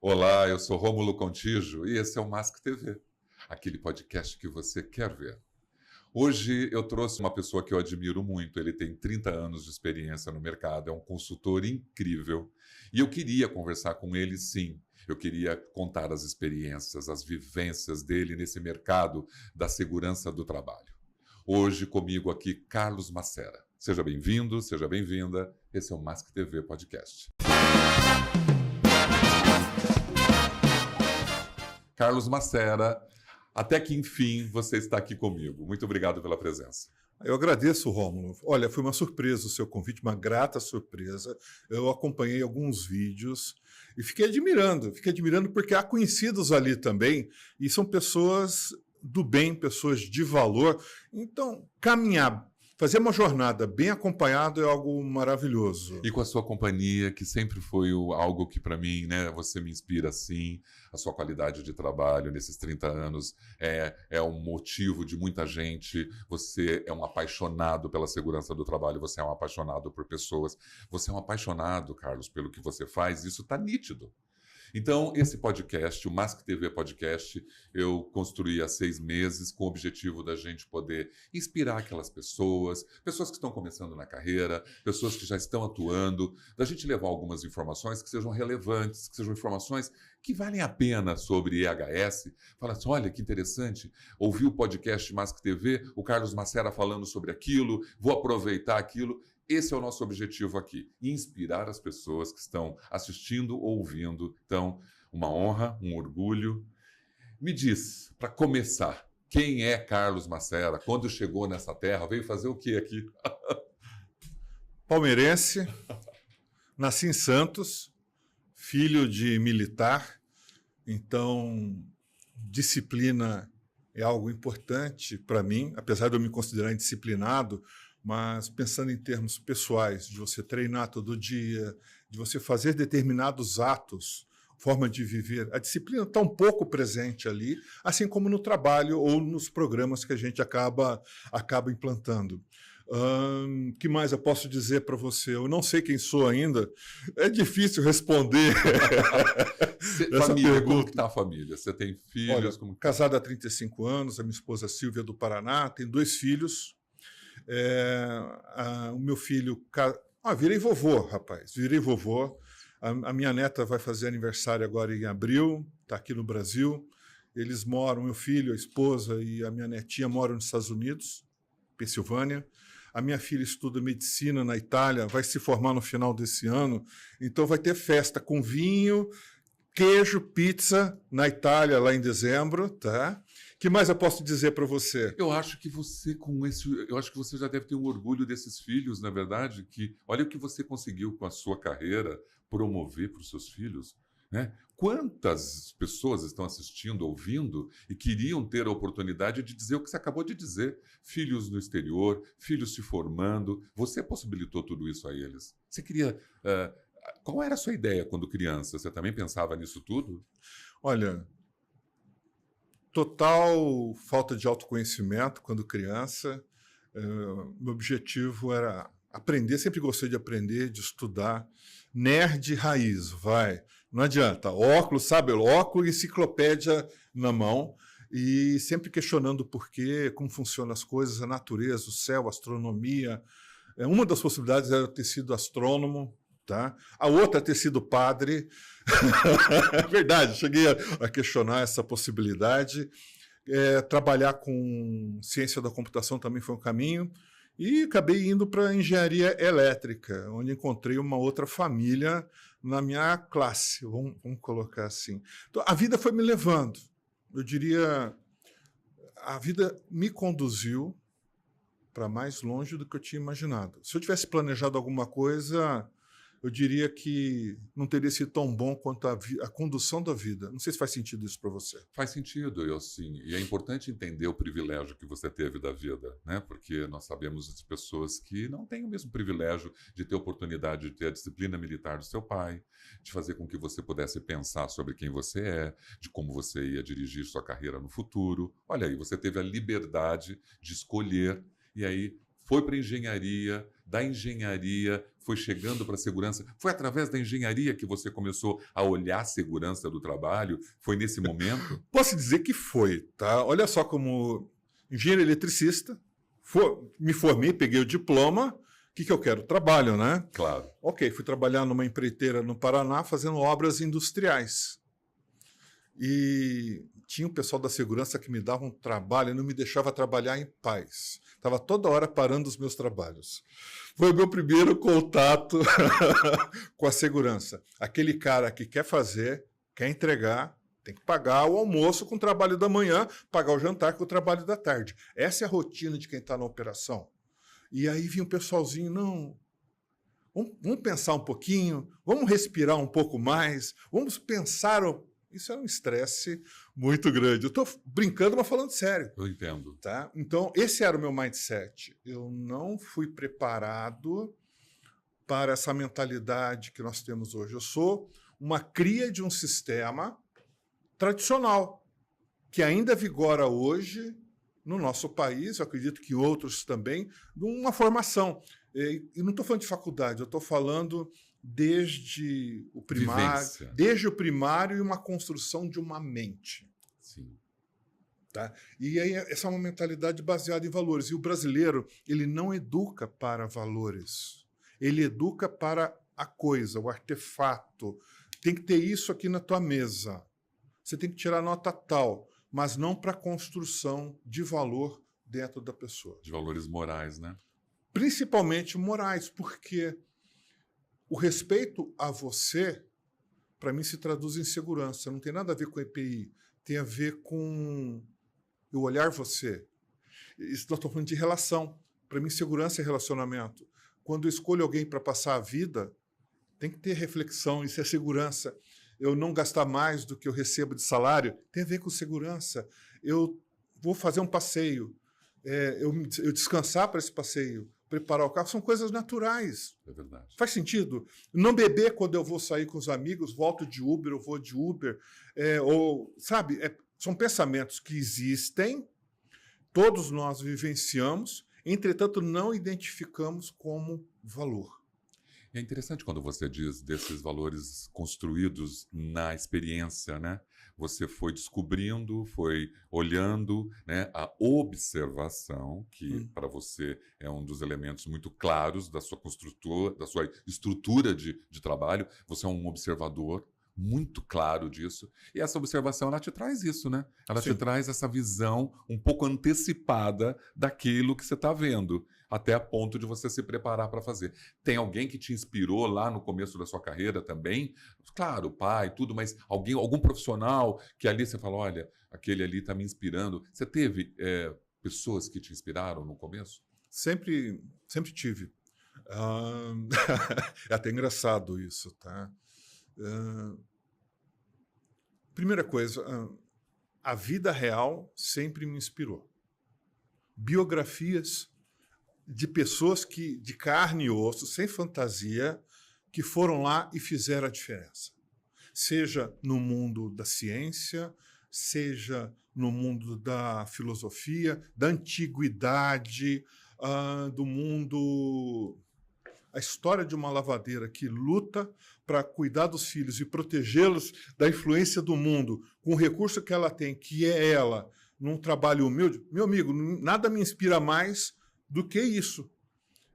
Olá, eu sou Rômulo Contígio e esse é o Mask TV, aquele podcast que você quer ver. Hoje eu trouxe uma pessoa que eu admiro muito, ele tem 30 anos de experiência no mercado, é um consultor incrível e eu queria conversar com ele sim. Eu queria contar as experiências, as vivências dele nesse mercado da segurança do trabalho. Hoje comigo aqui, Carlos Macera. Seja bem-vindo, seja bem-vinda. Esse é o Mask TV Podcast. Carlos Macera, até que enfim você está aqui comigo. Muito obrigado pela presença. Eu agradeço, Rômulo. Olha, foi uma surpresa o seu convite, uma grata surpresa. Eu acompanhei alguns vídeos e fiquei admirando porque há conhecidos ali também e são pessoas do bem, pessoas de valor. Então, fazer uma jornada bem acompanhado é algo maravilhoso. E com a sua companhia, que sempre foi algo que para mim, né, você me inspira assim, a sua qualidade de trabalho nesses 30 anos é um motivo de muita gente. Você é um apaixonado pela segurança do trabalho, você é um apaixonado por pessoas, você é um apaixonado, Carlos, pelo que você faz, isso está nítido. Então, esse podcast, o Mask TV Podcast, eu construí há 6 meses com o objetivo da gente poder inspirar aquelas pessoas que estão começando na carreira, pessoas que já estão atuando, da gente levar algumas informações que sejam relevantes, que sejam informações que valem a pena sobre EHS. Fala assim, olha que interessante, ouvi o podcast Mask TV, o Carlos Macera falando sobre aquilo, vou aproveitar aquilo. Esse é o nosso objetivo aqui, inspirar as pessoas que estão assistindo ou ouvindo. Então, uma honra, um orgulho. Me diz, para começar, quem é Carlos Macera? Quando chegou nessa terra, veio fazer o que aqui? Palmeirense, nasci em Santos, filho de militar, então disciplina é algo importante para mim, apesar de eu me considerar indisciplinado, mas pensando em termos pessoais, de você treinar todo dia, de você fazer determinados atos, forma de viver, a disciplina está um pouco presente ali, assim como no trabalho ou nos programas que a gente acaba implantando. Que mais eu posso dizer para você? Eu não sei quem sou ainda, é difícil responder essa família, pergunta. Como que está a família? Você tem filhos? Olha, casado há 35 anos, a minha esposa Silvia do Paraná, tem 2 filhos. O meu filho... virei vovô, rapaz, virei vovô. A minha neta vai fazer aniversário agora em abril, está aqui no Brasil. Eles moram, meu filho, a esposa e a minha netinha moram nos Estados Unidos, Pensilvânia. A minha filha estuda medicina na Itália, vai se formar no final desse ano, então vai ter festa com vinho, queijo, pizza na Itália lá em dezembro, tá? Que mais eu posso dizer para você? Eu acho que você já deve ter um orgulho desses filhos, na verdade, que olha o que você conseguiu com a sua carreira promover para os seus filhos, né? Quantas pessoas estão assistindo, ouvindo e queriam ter a oportunidade de dizer o que você acabou de dizer? Filhos no exterior, filhos se formando. Você possibilitou tudo isso a eles. Você queria... qual era a sua ideia quando criança? Você também pensava nisso tudo? Olha, total falta de autoconhecimento quando criança. Meu objetivo era aprender, sempre gostei de aprender, de estudar. Nerd raiz, vai. Não adianta. Óculos, sabe? Óculos e enciclopédia na mão. E sempre questionando o porquê, como funcionam as coisas, a natureza, o céu, a astronomia. Uma das possibilidades era ter sido astrônomo, tá? A outra ter sido padre. É verdade, cheguei a questionar essa possibilidade. Trabalhar com ciência da computação também foi um caminho. E acabei indo para a engenharia elétrica, onde encontrei uma outra família na minha classe, vamos colocar assim. Então, a vida foi me levando. Eu diria, a vida me conduziu para mais longe do que eu tinha imaginado. Se eu tivesse planejado alguma coisa, eu diria que não teria sido tão bom quanto a condução da vida. Não sei se faz sentido isso para você. Faz sentido, e é importante entender o privilégio que você teve da vida, né? Porque nós sabemos de pessoas que não têm o mesmo privilégio de ter a oportunidade de ter a disciplina militar do seu pai, de fazer com que você pudesse pensar sobre quem você é, de como você ia dirigir sua carreira no futuro. Olha aí, você teve a liberdade de escolher, e aí foi para a engenharia, da engenharia foi chegando para a segurança? Foi através da engenharia que você começou a olhar a segurança do trabalho? Foi nesse momento? Posso dizer que foi, tá? Olha só como engenheiro eletricista, me formei, peguei o diploma. O que eu quero? Trabalho, né? Claro. Ok, fui trabalhar numa empreiteira no Paraná fazendo obras industriais. E tinha um pessoal da segurança que me dava um trabalho e não me deixava trabalhar em paz. Estava toda hora parando os meus trabalhos. Foi o meu primeiro contato com a segurança. Aquele cara que quer fazer, quer entregar, tem que pagar o almoço com o trabalho da manhã, pagar o jantar com o trabalho da tarde. Essa é a rotina de quem está na operação. E aí vinha um pessoalzinho, não, vamos pensar um pouquinho, vamos respirar um pouco mais, vamos pensar... Isso é um estresse muito grande. Eu estou brincando, mas falando sério. Eu entendo. Tá? Então, esse era o meu mindset. Eu não fui preparado para essa mentalidade que nós temos hoje. Eu sou uma cria de um sistema tradicional, que ainda vigora hoje no nosso país, eu acredito que outros também, de uma formação. E não estou falando de faculdade, eu estou falando desde o primário e uma construção de uma mente. Sim. Tá? E aí essa é uma mentalidade baseada em valores. E o brasileiro, ele não educa para valores. Ele educa para a coisa, o artefato. Tem que ter isso aqui na tua mesa. Você tem que tirar nota tal, mas não para a construção de valor dentro da pessoa. De valores morais, né? Principalmente morais, porque o respeito a você, para mim, se traduz em segurança. Não tem nada a ver com EPI. Tem a ver com eu olhar você. Isso nós estamos falando de relação. Para mim, segurança é relacionamento. Quando eu escolho alguém para passar a vida, tem que ter reflexão. Isso é segurança. Eu não gastar mais do que eu recebo de salário tem a ver com segurança. Eu vou fazer um passeio. Eu descansar para esse passeio, preparar o carro, são coisas naturais. É verdade. Faz sentido? Não beber quando eu vou sair com os amigos, volto de Uber, eu vou de Uber. São pensamentos que existem, todos nós vivenciamos, entretanto, não identificamos como valor. É interessante quando você diz desses valores construídos na experiência, né? Você foi descobrindo, foi olhando, né? A observação, que para você é um dos elementos muito claros da sua estrutura de trabalho. Você é um observador muito claro disso. E essa observação, ela te traz isso, né? Ela te traz essa visão um pouco antecipada daquilo que você está vendo, até a ponto de você se preparar para fazer. Tem alguém que te inspirou lá no começo da sua carreira também? Claro, pai, tudo, mas algum profissional que ali você fala, olha, aquele ali está me inspirando. Você teve pessoas que te inspiraram no começo? Sempre tive. É até engraçado isso, tá? Primeira coisa, a vida real sempre me inspirou. Biografias de pessoas de carne e osso, sem fantasia, que foram lá e fizeram a diferença. Seja no mundo da ciência, seja no mundo da filosofia, da antiguidade, do mundo... A história de uma lavadeira que luta para cuidar dos filhos e protegê-los da influência do mundo, com o recurso que ela tem, que é ela, num trabalho humilde. Meu amigo, nada me inspira mais do que isso.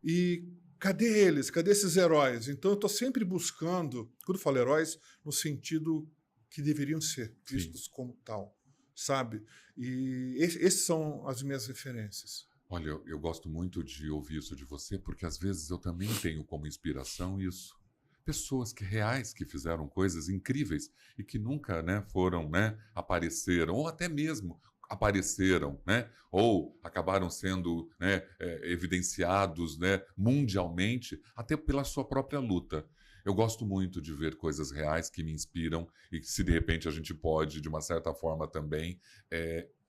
E cadê eles? Cadê esses heróis? Então, eu estou sempre buscando, quando eu falo heróis, no sentido que deveriam ser vistos como tal, sabe? E esses são as minhas referências. Olha, eu gosto muito de ouvir isso de você, porque às vezes eu também tenho como inspiração isso. Pessoas reais que fizeram coisas incríveis e que nunca, né, foram, né, apareceram, ou até mesmo apareceram, né, ou acabaram sendo, né, evidenciados, né, mundialmente, até pela sua própria luta. Eu gosto muito de ver coisas reais que me inspiram e que, se de repente a gente pode, de uma certa forma também,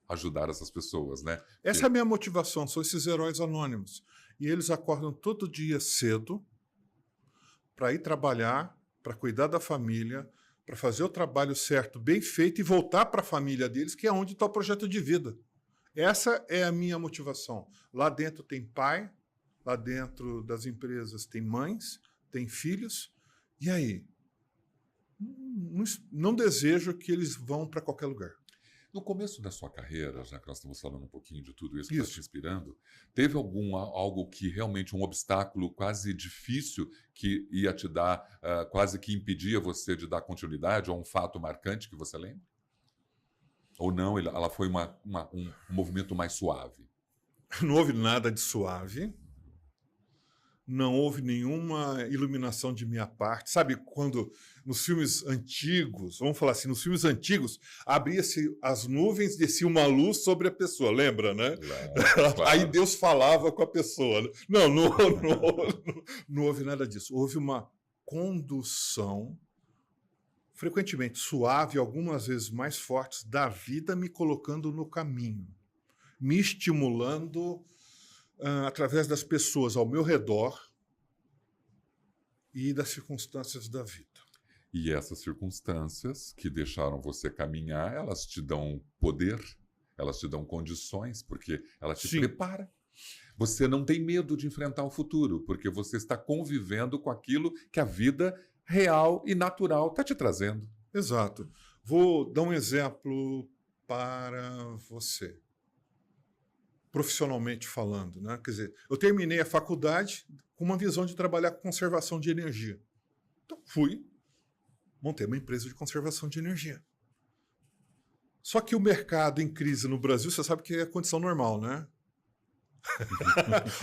ajudar essas pessoas, né? Essa é a minha motivação, são esses heróis anônimos. E eles acordam todo dia cedo para ir trabalhar, para cuidar da família, para fazer o trabalho certo, bem feito e voltar para a família deles, que é onde está o projeto de vida. Essa é a minha motivação. Lá dentro tem pai, lá dentro das empresas tem mães, têm filhos, e aí? Não desejo que eles vão para qualquer lugar. No começo da sua carreira, já que nós estamos falando um pouquinho de tudo isso que está te inspirando, teve algo que realmente um obstáculo quase difícil que ia te dar, quase que impedia você de dar continuidade, ou um fato marcante que você lembra? Ou não, ela foi um movimento mais suave? Não houve nada de suave. Não houve nenhuma iluminação de minha parte. Sabe quando nos filmes antigos, vamos falar assim, nos filmes antigos, abria-se as nuvens, descia uma luz sobre a pessoa, lembra, né? Claro. Aí Deus falava com a pessoa. Não houve nada disso. Houve uma condução, frequentemente suave, algumas vezes mais fortes, da vida me colocando no caminho, me estimulando através das pessoas ao meu redor e das circunstâncias da vida. E essas circunstâncias que deixaram você caminhar, elas te dão poder, elas te dão condições, porque ela te prepara. Você não tem medo de enfrentar o futuro, porque você está convivendo com aquilo que a vida real e natural está te trazendo. Exato. Vou dar um exemplo para você. Profissionalmente falando, né? Quer dizer, eu terminei a faculdade com uma visão de trabalhar com conservação de energia. Então, montei uma empresa de conservação de energia. Só que o mercado em crise no Brasil, você sabe que é a condição normal, né?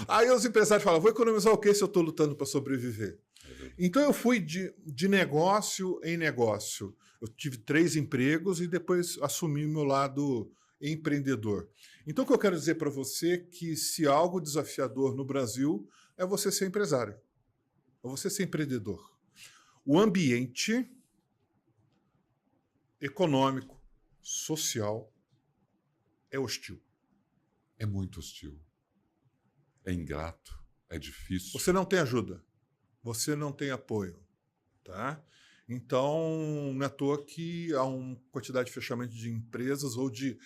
Aí os empresários falam, vou economizar o quê se eu estou lutando para sobreviver? Então eu fui de negócio em negócio. Eu tive 3 empregos e depois assumi o meu lado empreendedor. Então, o que eu quero dizer para você é que se algo desafiador no Brasil é você ser empresário, é você ser empreendedor. O ambiente econômico, social é hostil. É muito hostil. É ingrato, é difícil. Você não tem ajuda, você não tem apoio, tá? Então, não é à toa que há uma quantidade de fechamento de empresas ou de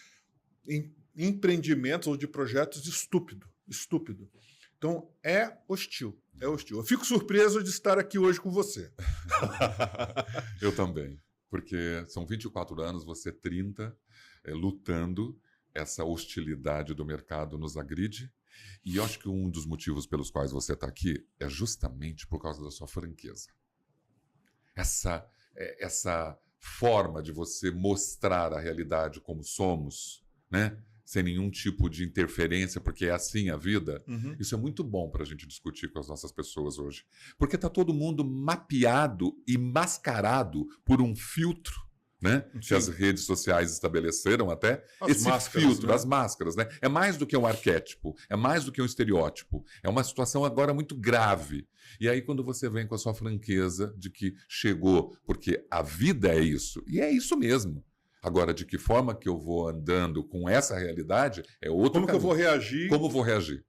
empreendimentos ou de projetos estúpido. Então, é hostil. Eu fico surpreso de estar aqui hoje com você. Eu também, porque são 24 anos, você 30, lutando, essa hostilidade do mercado nos agride, e eu acho que um dos motivos pelos quais você está aqui é justamente por causa da sua franqueza. Essa forma de você mostrar a realidade como somos, né? Sem nenhum tipo de interferência, porque é assim a vida, Isso é muito bom para a gente discutir com as nossas pessoas hoje. Porque está todo mundo mapeado e mascarado por um filtro, né? Que as redes sociais estabeleceram até. Esse filtro, né? As máscaras, né? É mais do que um arquétipo, é mais do que um estereótipo. É uma situação agora muito grave. E aí, quando você vem com a sua franqueza de que chegou, porque a vida é isso, e é isso mesmo. Agora, de que forma que eu vou andando com essa realidade é outro caminho. Como que eu vou reagir? Como vou reagir?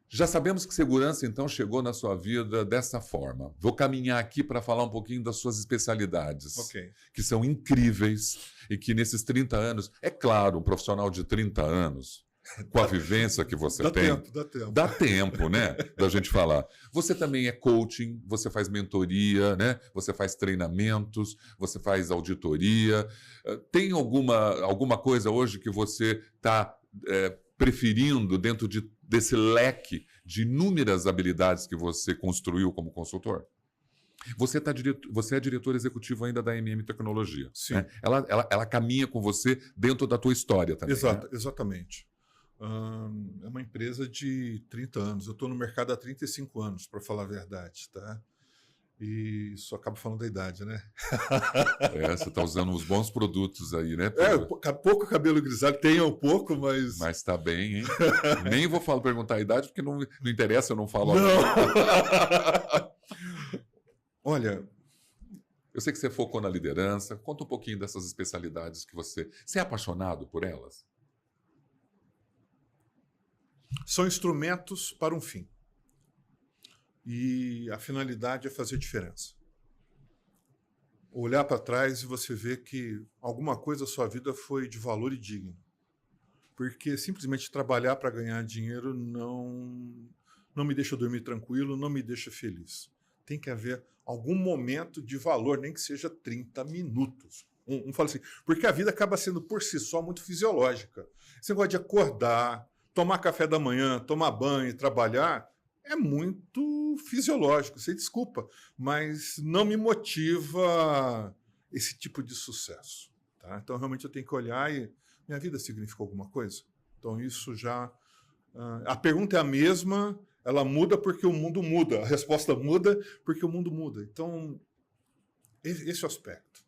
Já sabemos que segurança, então, chegou na sua vida dessa forma. Vou caminhar aqui para falar um pouquinho das suas especialidades, que são incríveis e que nesses 30 anos, é claro, um profissional de 30 anos, com a vivência que você tem, dá tempo, né, da gente falar. Você também é coaching, você faz mentoria, né? Você faz treinamentos, você faz auditoria. Tem alguma coisa hoje que você está preferindo dentro desse leque de inúmeras habilidades que você construiu como consultor? Você é diretor executivo ainda da MM Tecnologia. Sim. Né? Ela caminha com você dentro da tua história também. Exato, né? Exatamente. É uma empresa de 30 anos. Eu estou no mercado há 35 anos, para falar a verdade, tá? E só acabo falando da idade, né? Você está usando os bons produtos aí, né? Pouco cabelo grisalho, tem um pouco, mas... Mas está bem, hein? Nem vou perguntar a idade, porque não interessa, eu não falo. Não. Olha... Eu sei que você focou na liderança. Conta um pouquinho dessas especialidades que você é apaixonado por elas? São instrumentos para um fim. E a finalidade é fazer diferença. Olhar para trás e você ver que alguma coisa da sua vida foi de valor e digno. Porque simplesmente trabalhar para ganhar dinheiro não me deixa dormir tranquilo, não me deixa feliz. Tem que haver algum momento de valor, nem que seja 30 minutos. Um fala assim, porque a vida acaba sendo por si só muito fisiológica. Esse negócio de acordar, tomar café da manhã, tomar banho, trabalhar, é muito fisiológico. Você desculpa, mas não me motiva esse tipo de sucesso. Tá? Então, realmente, eu tenho que olhar e minha vida significa alguma coisa? Então, isso já... a pergunta é a mesma, ela muda porque o mundo muda. A resposta muda porque o mundo muda. Então, esse é o aspecto.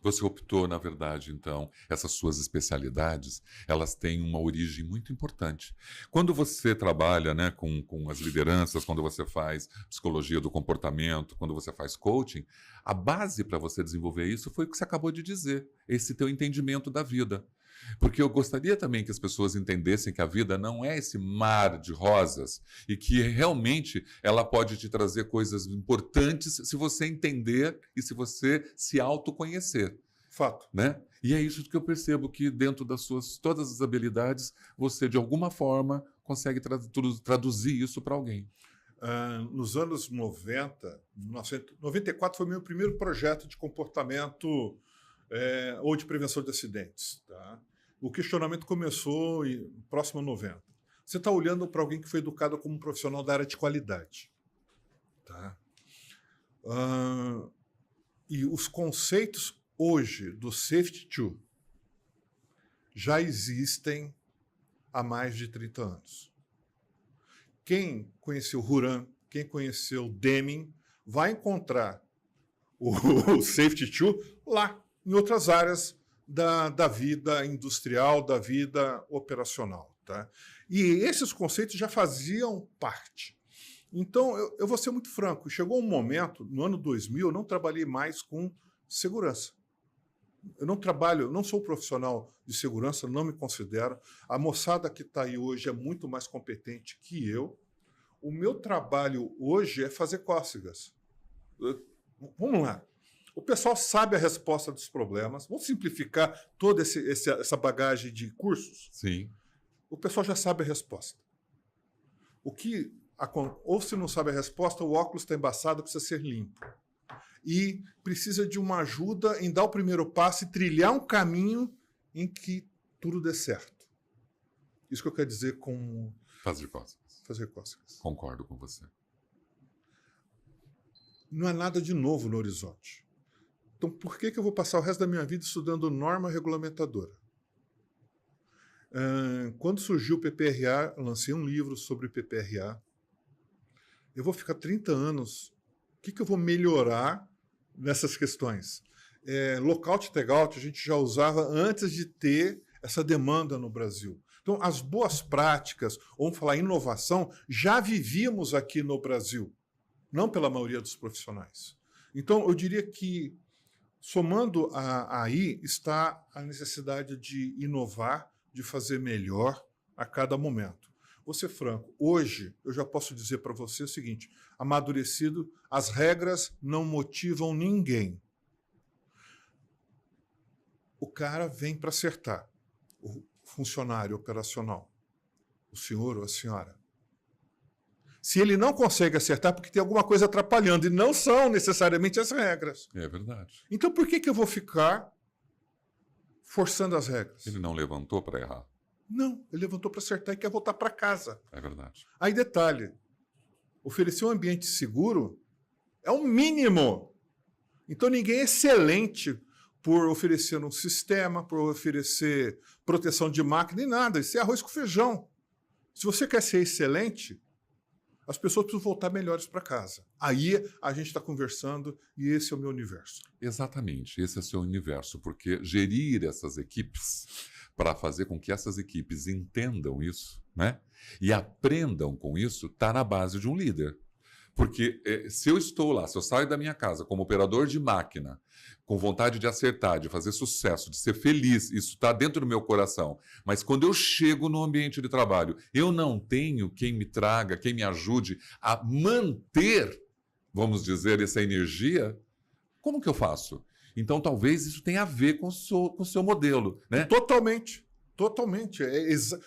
Você optou, na verdade, então, essas suas especialidades, elas têm uma origem muito importante. Quando você trabalha, né, com as lideranças, quando você faz psicologia do comportamento, quando você faz coaching, a base para você desenvolver isso foi o que você acabou de dizer, esse teu entendimento da vida. Porque eu gostaria também que as pessoas entendessem que a vida não é esse mar de rosas e que realmente ela pode te trazer coisas importantes se você entender e se você se autoconhecer. Fato. Né? E é isso que eu percebo, que dentro das suas todas as habilidades, você de alguma forma consegue traduzir isso para alguém. Nos anos 90, 1994 foi meu primeiro projeto de comportamento ou de prevenção de acidentes. Tá? O questionamento começou próximo a 90. Você está olhando para alguém que foi educado como um profissional da área de qualidade. Tá? E os conceitos hoje do Safety 2 já existem há mais de 30 anos. Quem conheceu Huram, quem conheceu Deming, vai encontrar o Safety 2 lá, em outras áreas da vida industrial, da vida operacional. Tá? E esses conceitos já faziam parte. Então, eu vou ser muito franco, chegou um momento, no ano 2000, eu não trabalhei mais com segurança. Eu não sou profissional de segurança, não me considero. A moçada que está aí hoje é muito mais competente que eu. O meu trabalho hoje é fazer cócegas. Vamos lá. O pessoal sabe a resposta dos problemas. Vamos simplificar toda essa bagagem de cursos? Sim. O pessoal já sabe a resposta. Ou se não sabe a resposta, o óculos está embaçado, precisa ser limpo. E precisa de uma ajuda em dar o primeiro passo e trilhar um caminho em que tudo dê certo. Isso que eu quero dizer com... Fazer cócegas. Fazer cócegas. Concordo com você. Não é nada de novo no horizonte. Então, por que eu vou passar o resto da minha vida estudando norma regulamentadora? Quando surgiu o PPRA, eu lancei um livro sobre o PPRA. Eu vou ficar 30 anos. O que eu vou melhorar nessas questões? Lockout e tagout a gente já usava antes de ter essa demanda no Brasil. Então, as boas práticas, ou vamos falar inovação, já vivíamos aqui no Brasil, não pela maioria dos profissionais. Então, eu diria que, somando aí, está a necessidade de inovar, de fazer melhor a cada momento. Vou ser franco, hoje eu já posso dizer para você o seguinte, amadurecido, as regras não motivam ninguém. O cara vem para acertar, o funcionário operacional, o senhor ou a senhora. Se ele não consegue acertar, porque tem alguma coisa atrapalhando, e não são necessariamente as regras. É verdade. Então por que eu vou ficar forçando as regras? Ele não levantou para errar. Não, ele levantou para acertar e quer voltar para casa. É verdade. Aí, detalhe, oferecer um ambiente seguro é o mínimo. Então, ninguém é excelente por oferecer um sistema, por oferecer proteção de máquina e nada. Isso é arroz com feijão. Se você quer ser excelente, as pessoas precisam voltar melhores para casa. Aí a gente está conversando e esse é o meu universo. Exatamente, esse é o seu universo, porque gerir essas equipes para fazer com que essas equipes entendam isso, né? E aprendam com isso, está na base de um líder. Porque se eu estou lá, se eu saio da minha casa como operador de máquina, com vontade de acertar, de fazer sucesso, de ser feliz, isso está dentro do meu coração. Mas quando eu chego no ambiente de trabalho, eu não tenho quem me traga, quem me ajude a manter, vamos dizer, essa energia, como que eu faço? Então, talvez isso tenha a ver com o seu modelo, né? Totalmente, totalmente.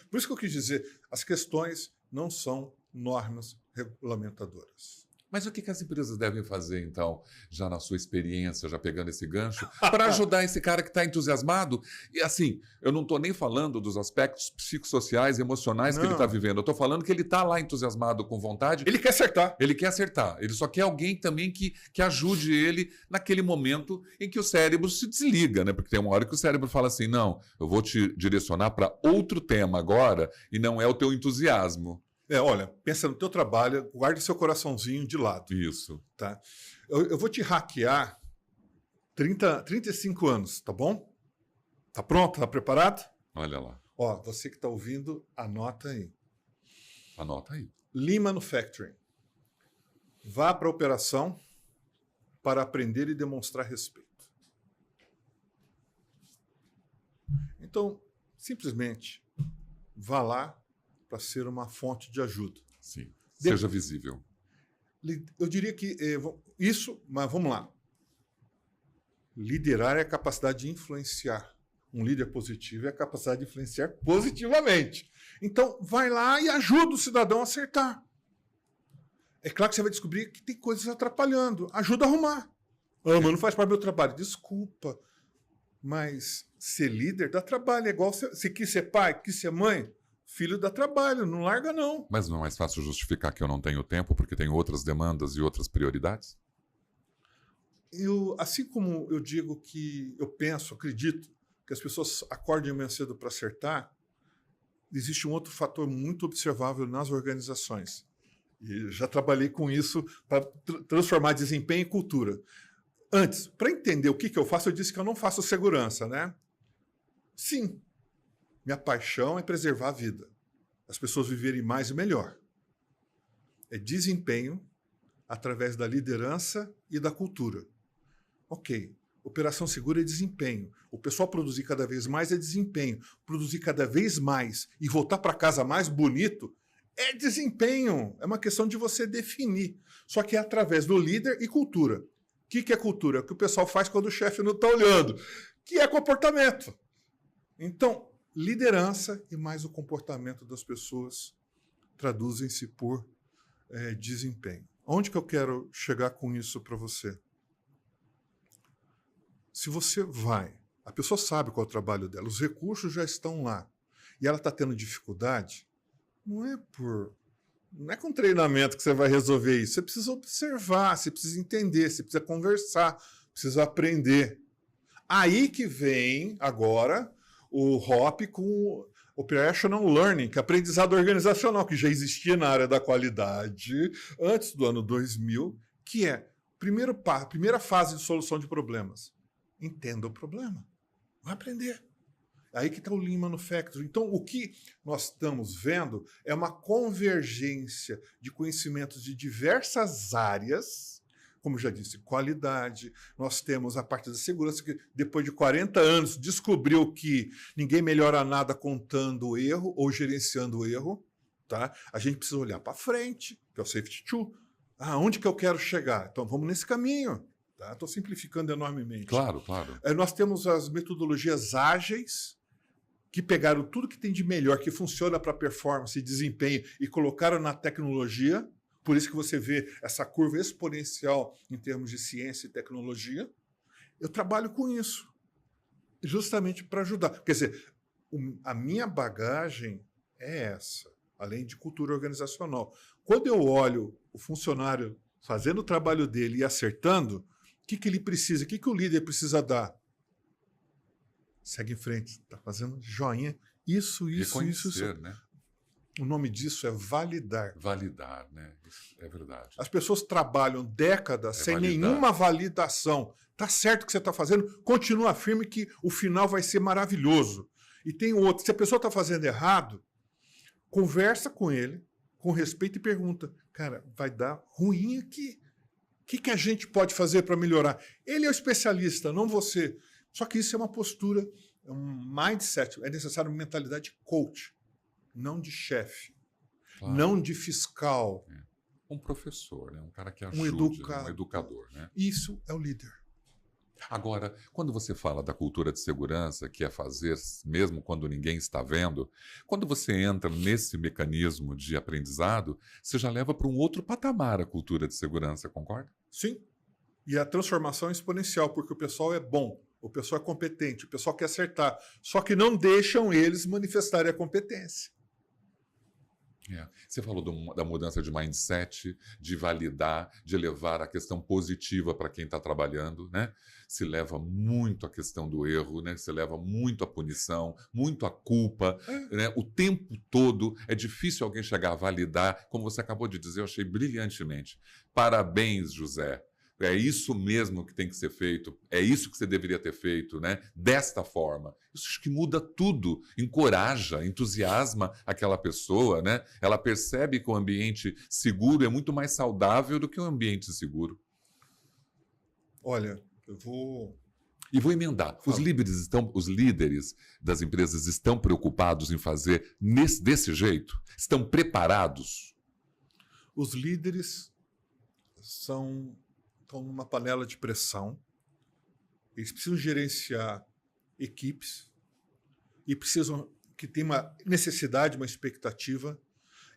Por isso que eu quis dizer, as questões não são normas regulamentadoras. Mas o que as empresas devem fazer, então, já na sua experiência, já pegando esse gancho, para ajudar esse cara que está entusiasmado? E assim, eu não estou nem falando dos aspectos psicossociais, emocionais que ele está vivendo. Eu estou falando que ele está lá entusiasmado, com vontade. Ele quer acertar. Ele quer acertar. Ele só quer alguém também que ajude ele naquele momento em que o cérebro se desliga, né? Porque tem uma hora que o cérebro fala assim, não, eu vou te direcionar para outro tema agora e não é o teu entusiasmo. Olha, pensa no teu trabalho, guarde seu coraçãozinho de lado. Isso. Tá? Eu vou te hackear 35 anos, tá bom? Tá pronto? Tá preparado? Olha lá. Ó, você que está ouvindo, anota aí. Anota aí. Lean Manufacturing. Vá para a operação para aprender e demonstrar respeito. Então, simplesmente, vá lá para ser uma fonte de ajuda. Sim. Seja visível. Eu diria que isso, mas vamos lá. Liderar é a capacidade de influenciar. Um líder positivo é a capacidade de influenciar positivamente. Então, vai lá e ajuda o cidadão a acertar. É claro que você vai descobrir que tem coisas atrapalhando. Ajuda a arrumar. Mas não faz parte do meu trabalho. Desculpa, mas ser líder dá trabalho. É igual você quis ser pai, quis ser mãe. Filho dá trabalho, não larga não. Mas não é mais fácil justificar que eu não tenho tempo porque tenho outras demandas e outras prioridades? Assim como eu digo que eu penso, acredito, que as pessoas acordem amanhã cedo para acertar, existe um outro fator muito observável nas organizações. E já trabalhei com isso para transformar desempenho em cultura. Antes, para entender o que eu faço, eu disse que eu não faço segurança, né? Sim. Minha paixão é preservar a vida. As pessoas viverem mais e melhor. É desempenho através da liderança e da cultura. Ok, operação segura é desempenho. O pessoal produzir cada vez mais é desempenho. Produzir cada vez mais e voltar para casa mais bonito é desempenho. É uma questão de você definir. Só que é através do líder e cultura. O que é cultura? É o que o pessoal faz quando o chefe não está olhando. Que é comportamento. Então, liderança e mais o comportamento das pessoas traduzem-se por desempenho. Onde que eu quero chegar com isso para você? Se você vai, a pessoa sabe qual é o trabalho dela, os recursos já estão lá, e ela está tendo dificuldade, não é com treinamento que você vai resolver isso. Você precisa observar, você precisa entender, você precisa conversar, precisa aprender. Aí que vem agora o HOP com Operational Learning, que é aprendizado organizacional, que já existia na área da qualidade antes do ano 2000, que é a primeira fase de solução de problemas. Entenda o problema. Vai aprender. Aí que está o Lean Manufacturing. Então, o que nós estamos vendo é uma convergência de conhecimentos de diversas áreas. Como já disse, qualidade. Nós temos a parte da segurança, que depois de 40 anos descobriu que ninguém melhora nada contando o erro ou gerenciando o erro. Tá? A gente precisa olhar para frente, que é o Safety 2. Onde que eu quero chegar? Então vamos nesse caminho. Estou simplificando enormemente. Claro, claro. Nós temos as metodologias ágeis, que pegaram tudo que tem de melhor, que funciona para performance e desempenho, e colocaram na tecnologia. Por isso que você vê essa curva exponencial em termos de ciência e tecnologia. Eu trabalho com isso, justamente para ajudar. Quer dizer, a minha bagagem é essa, além de cultura organizacional. Quando eu olho o funcionário fazendo o trabalho dele e acertando, o que ele precisa? O que o líder precisa dar? Segue em frente, está fazendo joinha. Isso. Né? O nome disso é validar. Validar, né? Isso é verdade. As pessoas trabalham décadas sem validar. nenhuma validação. Tá certo o que você está fazendo, continua firme que o final vai ser maravilhoso. E tem outro, se a pessoa está fazendo errado, conversa com ele, com respeito, e pergunta, cara, vai dar ruim aqui. O que a gente pode fazer para melhorar? Ele é o especialista, não você. Só que isso é uma postura, é um mindset, é necessário uma mentalidade de coach, não de chefe, claro. Não de fiscal. Um professor, né? Um cara que ajude, um educador. Né? Isso é o líder. Agora, quando você fala da cultura de segurança, que é fazer mesmo quando ninguém está vendo, quando você entra nesse mecanismo de aprendizado, você já leva para um outro patamar a cultura de segurança, concorda? Sim. E a transformação é exponencial, porque o pessoal é bom, o pessoal é competente, o pessoal quer acertar. Só que não deixam eles manifestarem a competência. Você falou da mudança de mindset, de validar, de levar a questão positiva para quem está trabalhando, né? Se leva muito a questão do erro, né? Se leva muito a punição, muito a culpa, né? O tempo todo é difícil alguém chegar a validar, como você acabou de dizer, eu achei brilhantemente. Parabéns, José. É isso mesmo que tem que ser feito, é isso que você deveria ter feito, né? Desta forma. Isso acho que muda tudo, encoraja, entusiasma aquela pessoa, né? Ela percebe que o ambiente seguro é muito mais saudável do que um ambiente inseguro. Olha, eu vou... E vou emendar. Fala. Os líderes das empresas estão preocupados em fazer desse jeito? Estão preparados? Os líderes estão numa panela de pressão, eles precisam gerenciar equipes e precisam que tenha uma necessidade, uma expectativa,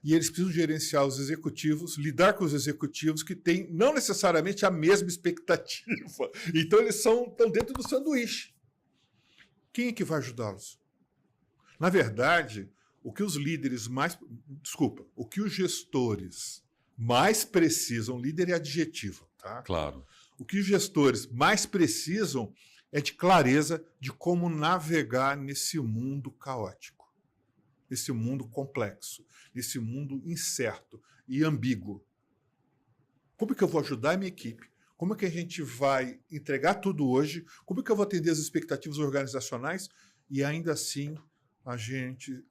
e eles precisam gerenciar os executivos, lidar com os executivos que têm não necessariamente a mesma expectativa. Então eles estão dentro do sanduíche. Quem é que vai ajudá-los? Na verdade, o que os gestores mais precisam, líder é adjetivo, tá? Claro. O que os gestores mais precisam é de clareza de como navegar nesse mundo caótico, nesse mundo complexo, nesse mundo incerto e ambíguo. Como é que eu vou ajudar a minha equipe? Como é que a gente vai entregar tudo hoje? Como é que eu vou atender as expectativas organizacionais? E ainda assim,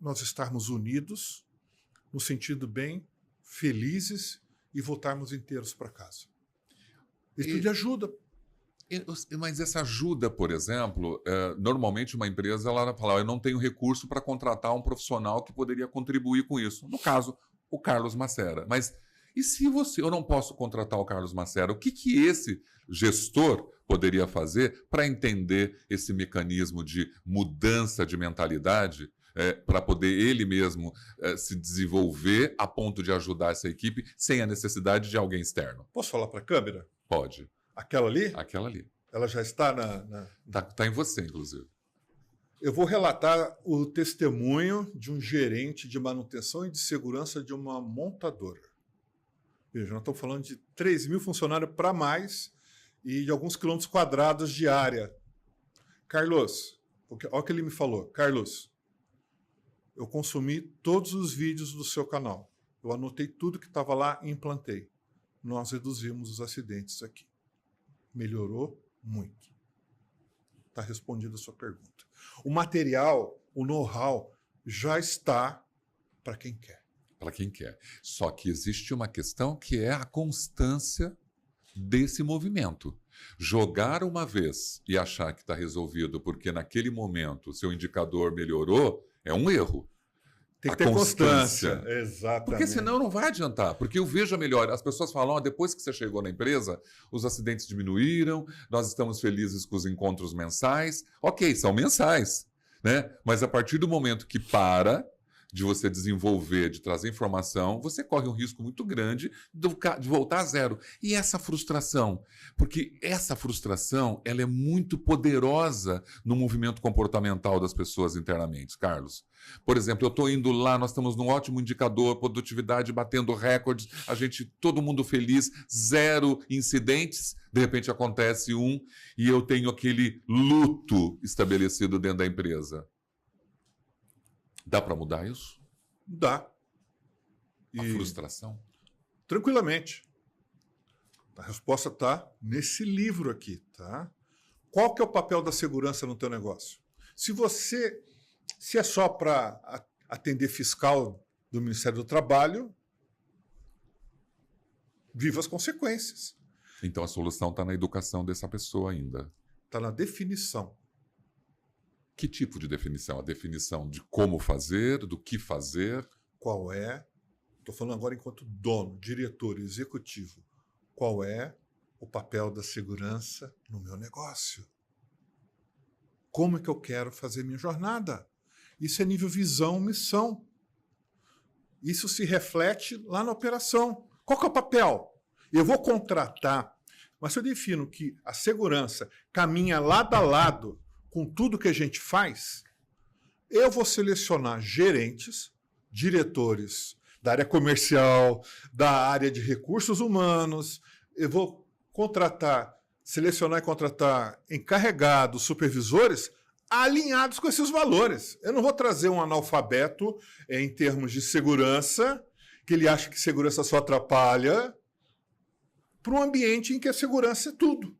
nós estarmos unidos, no sentido bem, felizes e voltarmos inteiros para casa. Isso tudo ajuda. Mas essa ajuda, por exemplo, normalmente uma empresa ela fala, eu não tenho recurso para contratar um profissional que poderia contribuir com isso. No caso, o Carlos Macera. Mas e se eu não posso contratar o Carlos Macera, o que esse gestor poderia fazer para entender esse mecanismo de mudança de mentalidade para poder ele mesmo se desenvolver a ponto de ajudar essa equipe sem a necessidade de alguém externo? Posso falar para a câmera? Pode. Aquela ali? Aquela ali. Ela já está na... Tá em você, inclusive. Eu vou relatar o testemunho de um gerente de manutenção e de segurança de uma montadora. Veja, nós estamos falando de 3 mil funcionários para mais e de alguns quilômetros quadrados de área. Carlos, olha o que ele me falou. Carlos, eu consumi todos os vídeos do seu canal. Eu anotei tudo que estava lá e implantei. Nós reduzimos os acidentes aqui. Melhorou muito. Está respondida a sua pergunta. O material, o know-how, já está para quem quer. Para quem quer. Só que existe uma questão que é a constância desse movimento. Jogar uma vez e achar que está resolvido porque naquele momento o seu indicador melhorou é um erro. Tem que ter constância. Exatamente. Porque senão não vai adiantar. Porque eu vejo a melhora. As pessoas falam, depois que você chegou na empresa, os acidentes diminuíram, nós estamos felizes com os encontros mensais. Ok, são mensais, né? Mas a partir do momento que para de você desenvolver, de trazer informação, você corre um risco muito grande de voltar a zero. E essa frustração? Porque essa frustração ela é muito poderosa no movimento comportamental das pessoas internamente, Carlos. Por exemplo, eu estou indo lá, nós estamos num ótimo indicador, produtividade batendo recordes, todo mundo feliz, 0 incidentes, de repente acontece um e eu tenho aquele luto estabelecido dentro da empresa. Dá para mudar isso? Dá. A frustração? Tranquilamente. A resposta está nesse livro aqui, tá? Qual que é o papel da segurança no teu negócio? Se é só para atender fiscal do Ministério do Trabalho, viva as consequências. Então a solução está na educação dessa pessoa ainda. Está na definição. Que tipo de definição? A definição de como fazer, do que fazer? Qual é? Estou falando agora enquanto dono, diretor, executivo. Qual é o papel da segurança no meu negócio. Como é que eu quero fazer minha jornada? Isso é nível visão, missão. Isso se reflete lá na operação. Qual que é o papel? Eu vou contratar, mas se eu defino que a segurança caminha lado a lado com tudo que a gente faz, eu vou selecionar gerentes, diretores da área comercial, da área de recursos humanos, eu vou selecionar e contratar encarregados, supervisores alinhados com esses valores. Eu não vou trazer um analfabeto em termos de segurança, que ele acha que segurança só atrapalha, para um ambiente em que a segurança é tudo.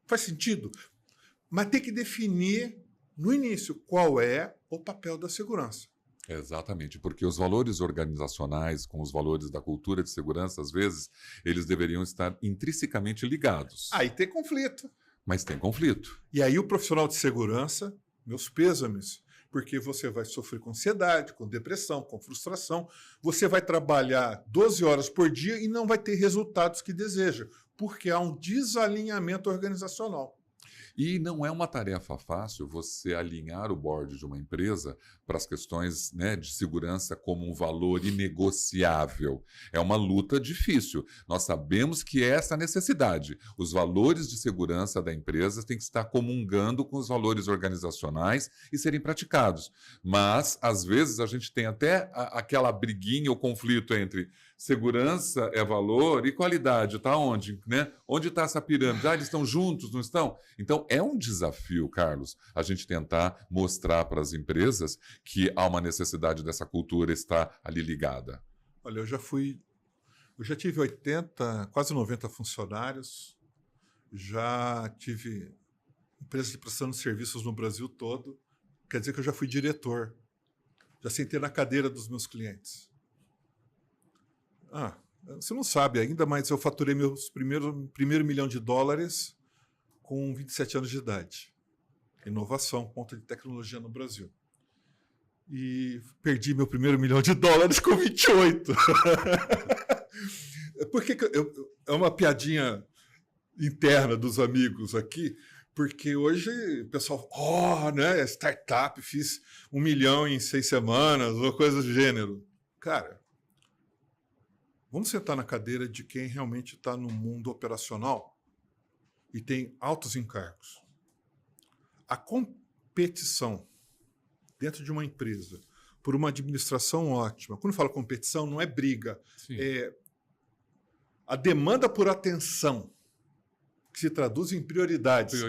Faz sentido? Mas tem que definir no início qual é o papel da segurança. Exatamente, porque os valores organizacionais com os valores da cultura de segurança, às vezes, eles deveriam estar intrinsecamente ligados. Aí tem conflito. Mas tem conflito. E aí o profissional de segurança, meus pêsames, porque você vai sofrer com ansiedade, com depressão, com frustração, você vai trabalhar 12 horas por dia e não vai ter resultados que deseja, porque há um desalinhamento organizacional. E não é uma tarefa fácil você alinhar o board de uma empresa para as questões, né, de segurança como um valor inegociável. É uma luta difícil. Nós sabemos que é essa necessidade. Os valores de segurança da empresa têm que estar comungando com os valores organizacionais e serem praticados. Mas, às vezes, a gente tem até aquela briguinha ou conflito entre segurança é valor e qualidade está onde, né? Onde está essa pirâmide? Eles estão juntos, não estão? Então, é um desafio, Carlos, a gente tentar mostrar para as empresas que há uma necessidade dessa cultura estar ali ligada. Olha, eu já tive 80, quase 90 funcionários, já tive empresas prestando serviços no Brasil todo, quer dizer que eu já fui diretor, já sentei na cadeira dos meus clientes. Você não sabe ainda, mas eu faturei meu primeiro $1 milhão com 27 anos de idade. Inovação, ponta de tecnologia no Brasil. E perdi meu primeiro $1 milhão com 28. Por que é uma piadinha interna dos amigos aqui, porque hoje o pessoal, né, startup, fiz 1 milhão em 6 semanas, ou coisa do gênero. Cara, vamos sentar na cadeira de quem realmente está no mundo operacional e tem altos encargos. A competição dentro de uma empresa por uma administração ótima. Quando eu falo competição, não é briga. Sim. É a demanda por atenção, que se traduz em prioridades.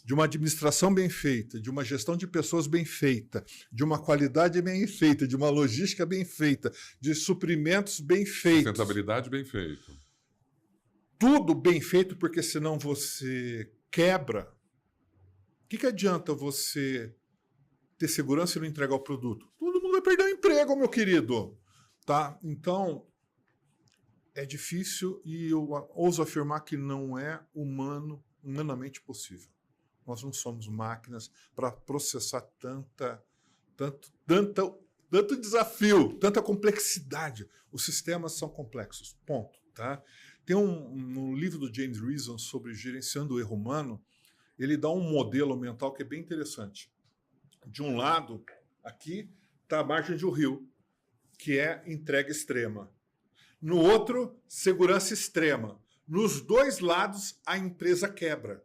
De uma administração bem feita, de uma gestão de pessoas bem feita, de uma qualidade bem feita, de uma logística bem feita, de suprimentos bem feitos. Sustentabilidade bem feita. Tudo bem feito, porque senão você quebra. O que adianta você ter segurança e não entregar o produto? Todo mundo vai perder o emprego, meu querido. Tá? Então, é difícil e eu ouso afirmar que não é humanamente possível. Nós não somos máquinas para processar tanto desafio, tanta complexidade. Os sistemas são complexos, ponto. Tá? Tem um livro do James Reason sobre gerenciando o erro humano, ele dá um modelo mental que é bem interessante. De um lado, aqui, está a margem de um rio, que é entrega extrema. No outro, segurança extrema. Nos dois lados, a empresa quebra.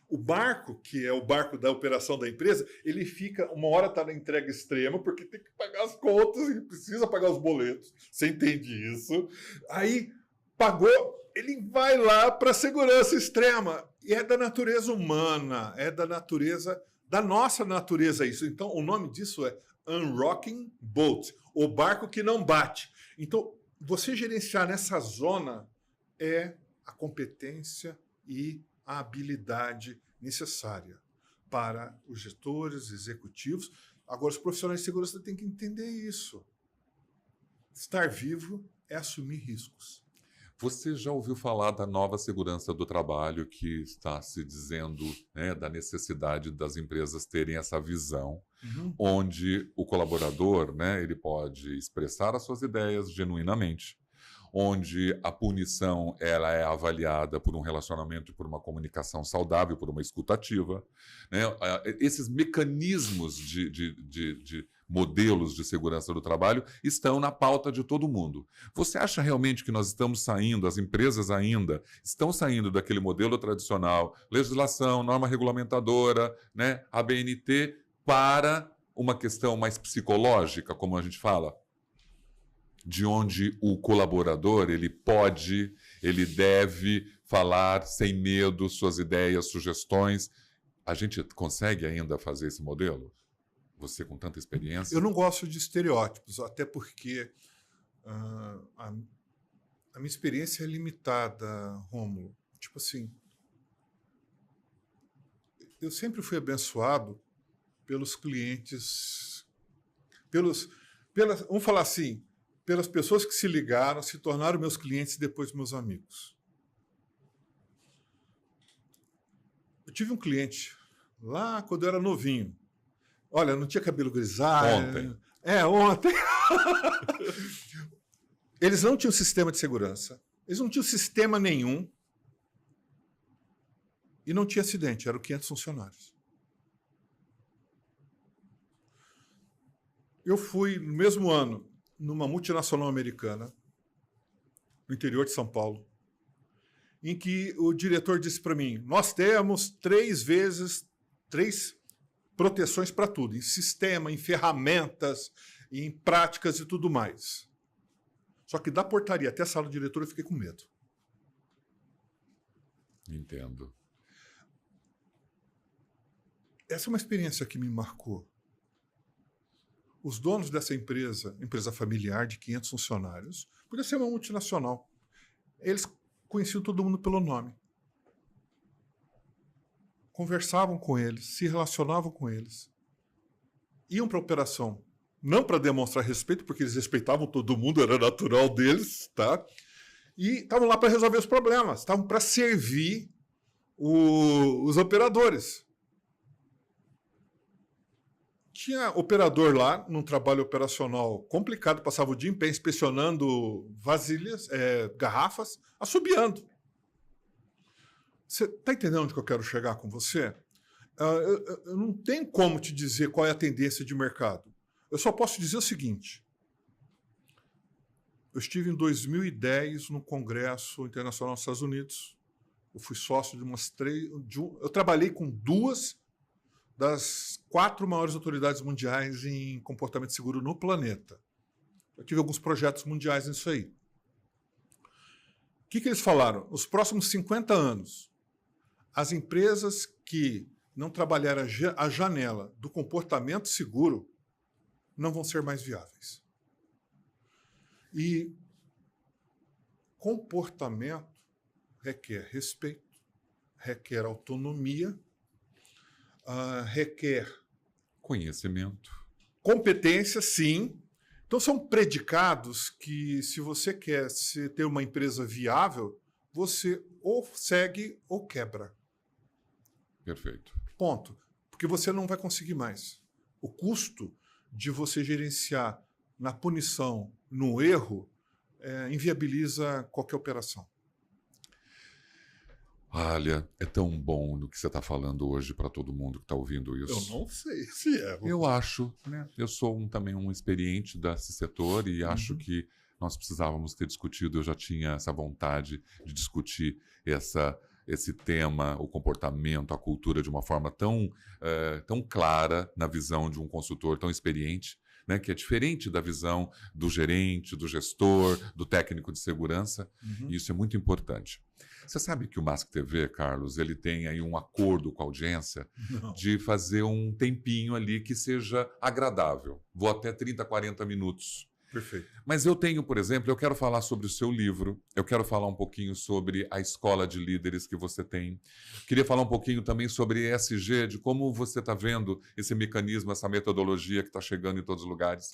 O barco, que é o barco da operação da empresa, ele fica, uma hora está na entrega extrema, porque tem que pagar as contas e precisa pagar os boletos. Você entende isso? Aí, pagou, ele vai lá para a segurança extrema. E é da natureza humana, é da nossa natureza isso. Então, o nome disso é Unrocking Boat, o barco que não bate. Então, você gerenciar nessa zona é a competência e a habilidade necessária para os gestores, executivos. Agora, os profissionais de segurança têm que entender isso. Estar vivo é assumir riscos. Você já ouviu falar da nova segurança do trabalho que está se dizendo, né, da necessidade das empresas terem essa visão, onde o colaborador, né, ele pode expressar as suas ideias genuinamente, onde a punição ela é avaliada por um relacionamento, por uma comunicação saudável, por uma escuta ativa, né? Esses mecanismos de modelos de segurança do trabalho estão na pauta de todo mundo. Você acha realmente que nós estamos saindo, as empresas ainda estão saindo daquele modelo tradicional, legislação, norma regulamentadora, né, ABNT, para uma questão mais psicológica, como a gente fala? De onde o colaborador ele pode, ele deve falar sem medo suas ideias, sugestões. A gente consegue ainda fazer esse modelo? Você com tanta experiência? Eu não gosto de estereótipos, até porque a minha experiência é limitada, Rômulo. Tipo assim, eu sempre fui abençoado pelos clientes, vamos falar assim, pelas pessoas que se ligaram, se tornaram meus clientes e depois meus amigos. Eu tive um cliente lá quando eu era novinho. Olha, não tinha cabelo grisalho. Ontem. Ontem. Eles não tinham sistema de segurança. Eles não tinham sistema nenhum. E não tinha acidente. Eram 500 funcionários. Eu fui, no mesmo ano, numa multinacional americana, no interior de São Paulo, em que o diretor disse para mim, nós temos 3 proteções para tudo, em sistema, em ferramentas, em práticas e tudo mais. Só que da portaria até a sala do diretor eu fiquei com medo. Entendo. Essa é uma experiência que me marcou. Os donos dessa empresa familiar de 500 funcionários, podia ser uma multinacional, eles conheciam todo mundo pelo nome. Conversavam com eles, se relacionavam com eles. Iam para a operação, não para demonstrar respeito, porque eles respeitavam todo mundo, era natural deles, tá? E estavam lá para resolver os problemas, estavam para servir os operadores. Tinha operador lá, num trabalho operacional complicado, passava o dia em pé inspecionando vasilhas, garrafas, assobiando. Você está entendendo onde que eu quero chegar com você? Eu não tenho como te dizer qual é a tendência de mercado. Eu só posso dizer o seguinte. Eu estive em 2010 no Congresso Internacional dos Estados Unidos. Eu fui sócio de umas 3... eu trabalhei com 2 das 4 maiores autoridades mundiais em comportamento seguro no planeta. Eu tive alguns projetos mundiais nisso aí. O que eles falaram? Nos próximos 50 anos, as empresas que não trabalharem a janela do comportamento seguro não vão ser mais viáveis. E comportamento requer respeito, requer autonomia, requer conhecimento, competência, sim. Então são predicados que, se você quer ter uma empresa viável, você ou segue ou quebra. Perfeito. Ponto. Porque você não vai conseguir mais. O custo de você gerenciar na punição, no erro, inviabiliza qualquer operação. Olha, é tão bom no que você está falando hoje para todo mundo que está ouvindo isso. Eu não sei se é. Eu acho, né? Eu sou também um experiente desse setor e acho que nós precisávamos ter discutido, eu já tinha essa vontade de discutir esse tema, o comportamento, a cultura de uma forma tão clara na visão de um consultor tão experiente, né, que é diferente da visão do gerente, do gestor, do técnico de segurança. E isso é muito importante. Você sabe que o Mask TV, Carlos, ele tem aí um acordo com a audiência de fazer um tempinho ali que seja agradável. Vou até 30, 40 minutos. Perfeito. Mas eu tenho, por exemplo, eu quero falar sobre o seu livro, eu quero falar um pouquinho sobre a escola de líderes que você tem. Queria falar um pouquinho também sobre ESG, de como você está vendo esse mecanismo, essa metodologia que está chegando em todos os lugares.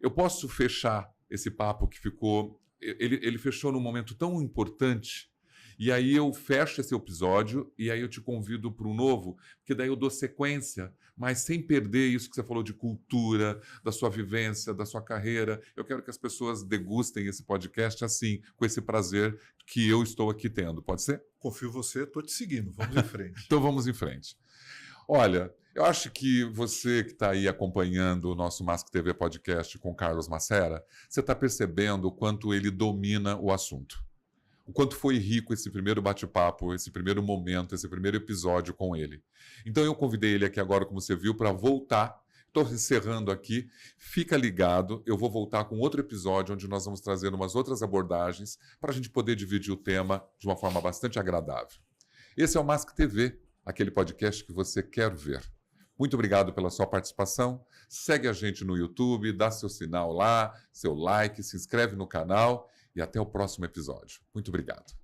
Eu posso fechar esse papo que ficou... Ele fechou num momento tão importante E aí eu fecho esse episódio e aí eu te convido para um novo, porque daí eu dou sequência, mas sem perder isso que você falou de cultura, da sua vivência, da sua carreira. Eu quero que as pessoas degustem esse podcast assim, com esse prazer que eu estou aqui tendo. Pode ser? Confio em você, estou te seguindo. Vamos em frente. Então vamos em frente. Olha, eu acho que você que está aí acompanhando o nosso Mask TV Podcast com Carlos Macera, você está percebendo o quanto ele domina o assunto. O quanto foi rico esse primeiro bate-papo, esse primeiro momento, esse primeiro episódio com ele. Então eu convidei ele aqui agora, como você viu, para voltar. Estou encerrando aqui. Fica ligado, eu vou voltar com outro episódio onde nós vamos trazer umas outras abordagens para a gente poder dividir o tema de uma forma bastante agradável. Esse é o Mask TV, aquele podcast que você quer ver. Muito obrigado pela sua participação. Segue a gente no YouTube, dá seu sinal lá, seu like, se inscreve no canal e até o próximo episódio. Muito obrigado.